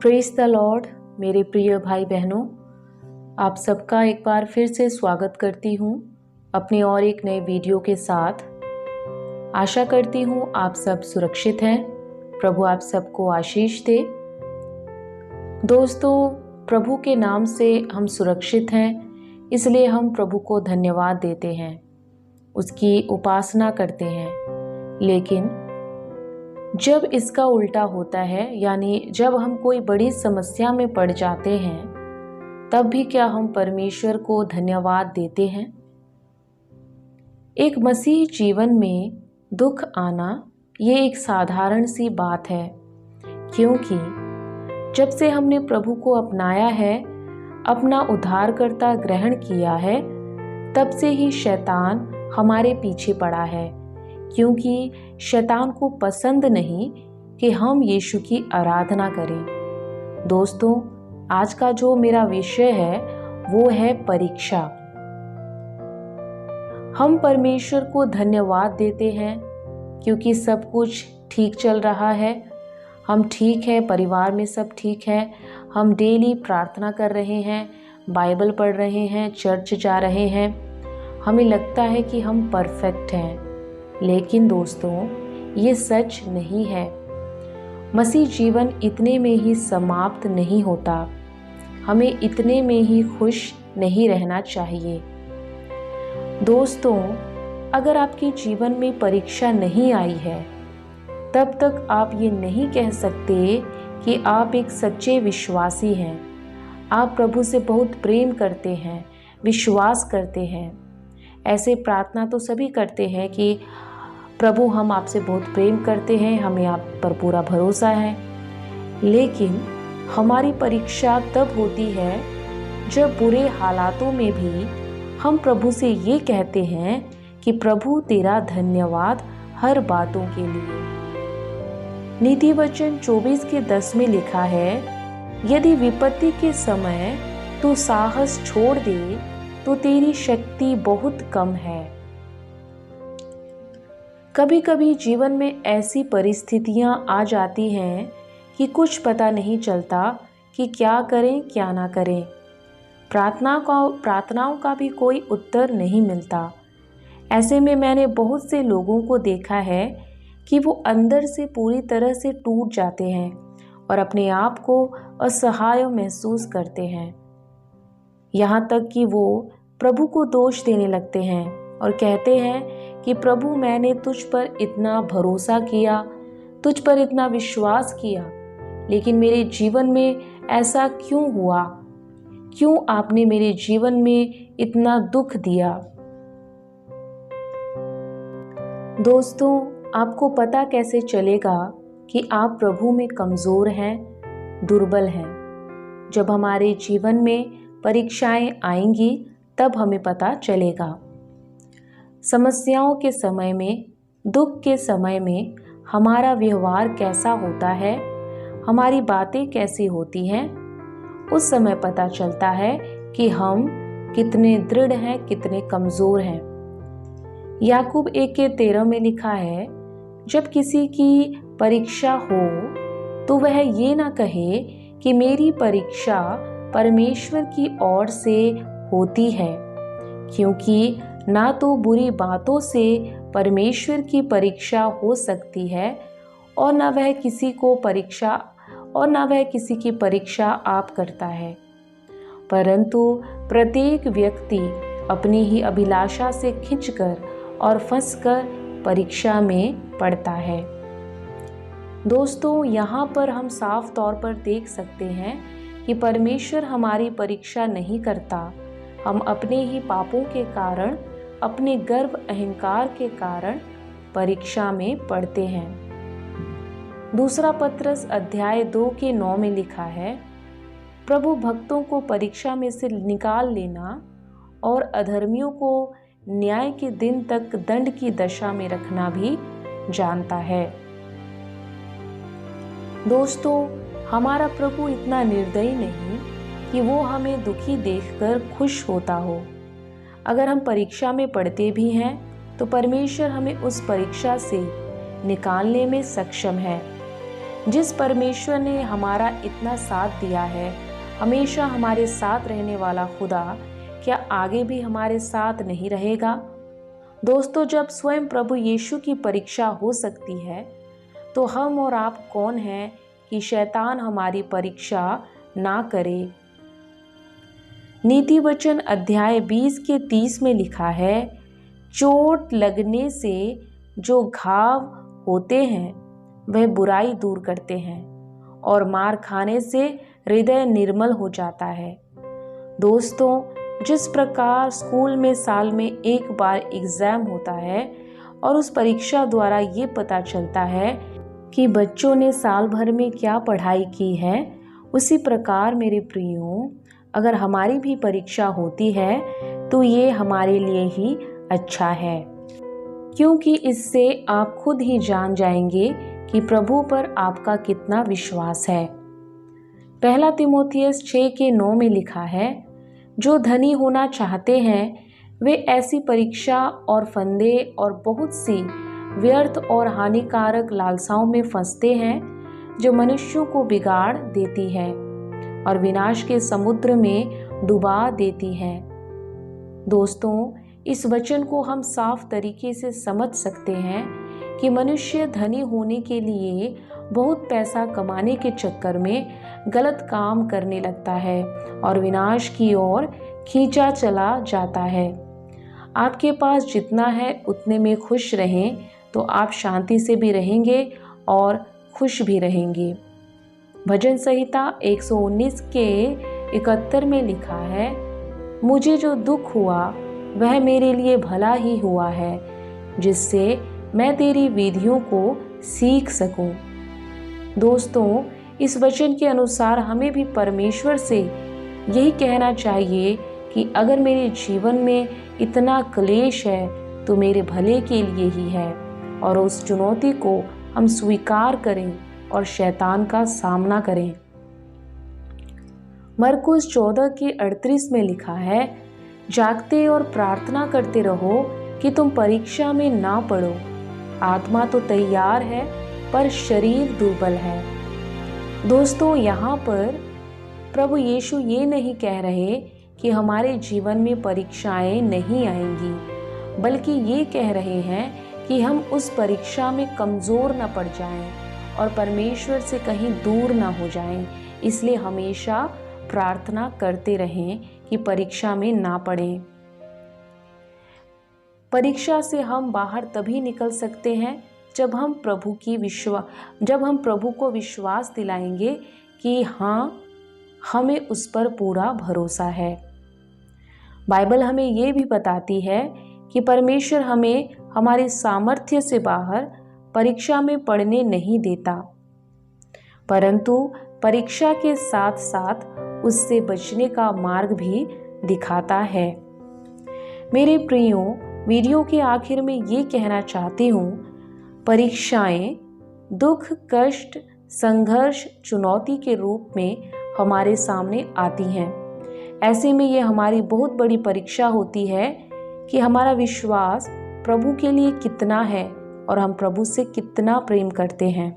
Praise the Lord. मेरे प्रिय भाई बहनों, आप सबका एक बार फिर से स्वागत करती हूँ अपने और एक नए वीडियो के साथ। आशा करती हूँ आप सब सुरक्षित हैं। प्रभु आप सबको आशीष दे। दोस्तों, प्रभु के नाम से हम सुरक्षित हैं, इसलिए हम प्रभु को धन्यवाद देते हैं, उसकी उपासना करते हैं। लेकिन जब इसका उल्टा होता है, यानी जब हम कोई बड़ी समस्या में पड़ जाते हैं, तब भी क्या हम परमेश्वर को धन्यवाद देते हैं? एक मसीह जीवन में दुख आना ये एक साधारण सी बात है, क्योंकि जब से हमने प्रभु को अपनाया है, अपना उद्धारकर्ता ग्रहण किया है, तब से ही शैतान हमारे पीछे पड़ा है, क्योंकि शैतान को पसंद नहीं कि हम यीशु की आराधना करें। दोस्तों, आज का जो मेरा विषय है वो है परीक्षा। हम परमेश्वर को धन्यवाद देते हैं क्योंकि सब कुछ ठीक चल रहा है, हम ठीक है, परिवार में सब ठीक है, हम डेली प्रार्थना कर रहे हैं, बाइबल पढ़ रहे हैं, चर्च जा रहे हैं, हमें लगता है कि हम परफेक्ट हैं। लेकिन दोस्तों, ये सच नहीं है। मसीह जीवन इतने में ही समाप्त नहीं होता। हमें इतने में ही खुश नहीं रहना चाहिए। दोस्तों, अगर आपके जीवन में परीक्षा नहीं आई है, तब तक आप ये नहीं कह सकते कि आप एक सच्चे विश्वासी हैं। आप प्रभु से बहुत प्रेम करते हैं, विश्वास करते हैं। ऐसे प्रार्थना तो सभी करते हैं कि प्रभु, हम आपसे बहुत प्रेम करते हैं, हमें आप पर पूरा भरोसा है। लेकिन हमारी परीक्षा तब होती है जब बुरे हालातों में भी हम प्रभु से ये कहते हैं कि प्रभु तेरा धन्यवाद हर बातों के लिए। नीति वचन 24:10 में लिखा है, यदि विपत्ति के समय तू साहस छोड़ दे तो तेरी शक्ति बहुत कम है। कभी कभी जीवन में ऐसी परिस्थितियां आ जाती हैं कि कुछ पता नहीं चलता कि क्या करें क्या ना करें। प्रार्थनाओं का भी कोई उत्तर नहीं मिलता। ऐसे में मैंने बहुत से लोगों को देखा है कि वो अंदर से पूरी तरह से टूट जाते हैं और अपने आप को असहाय महसूस करते हैं। यहाँ तक कि वो प्रभु को दोष देने लगते हैं और कहते हैं कि प्रभु, मैंने तुझ पर इतना भरोसा किया, तुझ पर इतना विश्वास किया, लेकिन मेरे जीवन में ऐसा क्यों हुआ? क्यों आपने मेरे जीवन में इतना दुख दिया? दोस्तों, आपको पता कैसे चलेगा कि आप प्रभु में कमज़ोर हैं, दुर्बल हैं? जब हमारे जीवन में परीक्षाएं आएंगी, तब हमें पता चलेगा। समस्याओं के समय में, दुख के समय में हमारा व्यवहार कैसा होता है, हमारी बातें कैसी होती हैं, उस समय पता चलता है कि हम कितने दृढ़ हैं, कितने कमज़ोर हैं। याकूब 1:13 में लिखा है, जब किसी की परीक्षा हो तो वह ये ना कहे कि मेरी परीक्षा परमेश्वर की ओर से होती है, क्योंकि ना तो बुरी बातों से परमेश्वर की परीक्षा हो सकती है और ना वह किसी की परीक्षा आप करता है, परंतु प्रत्येक व्यक्ति अपनी ही अभिलाषा से खींचकर और फंसकर परीक्षा में पड़ता है। दोस्तों, यहाँ पर हम साफ तौर पर देख सकते हैं कि परमेश्वर हमारी परीक्षा नहीं करता। हम अपने ही पापों के कारण, अपने गर्व अहंकार के कारण परीक्षा में पड़ते हैं। दूसरा पत्रस अध्याय 2:9 में लिखा है, प्रभु भक्तों को परीक्षा में से निकाल लेना और अधर्मियों को न्याय के दिन तक दंड की दशा में रखना भी जानता है। दोस्तों, हमारा प्रभु इतना निर्दयी नहीं कि वो हमें दुखी देखकर खुश होता हो। अगर हम परीक्षा में पढ़ते भी हैं तो परमेश्वर हमें उस परीक्षा से निकालने में सक्षम है। जिस परमेश्वर ने हमारा इतना साथ दिया है, हमेशा हमारे साथ रहने वाला खुदा क्या आगे भी हमारे साथ नहीं रहेगा? दोस्तों, जब स्वयं प्रभु यीशु की परीक्षा हो सकती है, तो हम और आप कौन हैं कि शैतान हमारी परीक्षा ना करे। नीति वचन अध्याय 20 के 30 में लिखा है, चोट लगने से जो घाव होते हैं वह बुराई दूर करते हैं और मार खाने से हृदय निर्मल हो जाता है। दोस्तों, जिस प्रकार स्कूल में साल में एक बार एग्ज़ाम होता है और उस परीक्षा द्वारा ये पता चलता है कि बच्चों ने साल भर में क्या पढ़ाई की है, उसी प्रकार मेरे प्रियों, अगर हमारी भी परीक्षा होती है तो ये हमारे लिए ही अच्छा है, क्योंकि इससे आप खुद ही जान जाएंगे कि प्रभु पर आपका कितना विश्वास है। पहला तीमुथियुस 6 के 9 में लिखा है, जो धनी होना चाहते हैं वे ऐसी परीक्षा और फंदे और बहुत सी व्यर्थ और हानिकारक लालसाओं में फंसते हैं जो मनुष्यों को बिगाड़ देती है और विनाश के समुद्र में डुबा देती है। दोस्तों, इस वचन को हम साफ तरीके से समझ सकते हैं कि मनुष्य धनी होने के लिए बहुत पैसा कमाने के चक्कर में गलत काम करने लगता है और विनाश की ओर खींचा चला जाता है। आपके पास जितना है उतने में खुश रहें तो आप शांति से भी रहेंगे और खुश भी रहेंगे। भजन संहिता 119 के 71 में लिखा है, मुझे जो दुख हुआ वह मेरे लिए भला ही हुआ है, जिससे मैं तेरी विधियों को सीख सकूं। दोस्तों, इस वचन के अनुसार हमें भी परमेश्वर से यही कहना चाहिए कि अगर मेरे जीवन में इतना क्लेश है तो मेरे भले के लिए ही है, और उस चुनौती को हम स्वीकार करें और शैतान का सामना करें। मरकुस 14 के 38 में लिखा है, जागते और प्रार्थना करते रहो कि तुम परीक्षा में ना पड़ो। आत्मा तो तैयार है पर शरीर दुर्बल है। दोस्तों, यहाँ पर प्रभु यीशु ये नहीं कह रहे कि हमारे जीवन में परीक्षाएं नहीं आएंगी, बल्कि ये कह रहे हैं कि हम उस परीक्षा में कमज़ोर न पड़ जाएं और परमेश्वर से कहीं दूर न हो जाएं। इसलिए हमेशा प्रार्थना करते रहें कि परीक्षा में ना पड़ें। परीक्षा से हम बाहर तभी निकल सकते हैं जब हम प्रभु को विश्वास दिलाएंगे कि हाँ, हमें उस पर पूरा भरोसा है। बाइबल हमें ये भी बताती है कि परमेश्वर हमें हमारे सामर्थ्य से बाहर परीक्षा में पड़ने नहीं देता, परंतु परीक्षा के साथ साथ उससे बचने का मार्ग भी दिखाता है। मेरे प्रियो, वीडियो के आखिर में ये कहना चाहती हूँ, परीक्षाएं दुख, कष्ट, संघर्ष, चुनौती के रूप में हमारे सामने आती हैं। ऐसे में ये हमारी बहुत बड़ी परीक्षा होती है कि हमारा विश्वास प्रभु के लिए कितना है और हम प्रभु से कितना प्रेम करते हैं।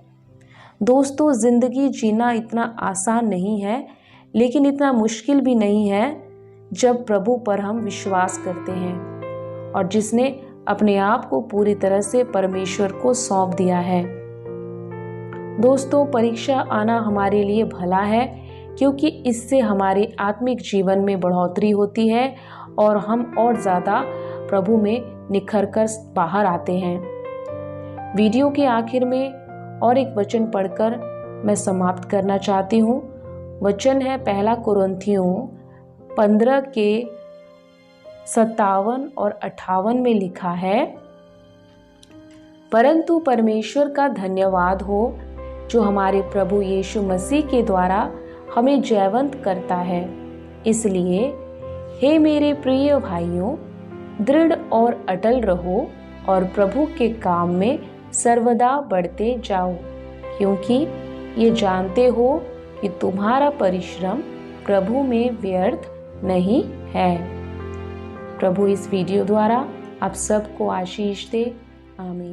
दोस्तों, ज़िंदगी जीना इतना आसान नहीं है, लेकिन इतना मुश्किल भी नहीं है जब प्रभु पर हम विश्वास करते हैं और जिसने अपने आप को पूरी तरह से परमेश्वर को सौंप दिया है। दोस्तों, परीक्षा आना हमारे लिए भला है, क्योंकि इससे हमारे आत्मिक जीवन में बढ़ोतरी होती है और हम और ज़्यादा प्रभु में निखर कर बाहर आते हैं। वीडियो के आखिर में और एक वचन पढ़कर मैं समाप्त करना चाहती हूँ। वचन है 1 कुरिन्थियों 15 के 57 और 58 में लिखा है, परंतु परमेश्वर का धन्यवाद हो जो हमारे प्रभु यीशु मसीह के द्वारा हमें जयवंत करता है। इसलिए हे मेरे प्रिय भाइयों, दृढ़ और अटल रहो और प्रभु के काम में सर्वदा बढ़ते जाओ, क्योंकि ये जानते हो कि तुम्हारा परिश्रम प्रभु में व्यर्थ नहीं है। प्रभु इस वीडियो द्वारा आप सबको आशीष दे। आमीन।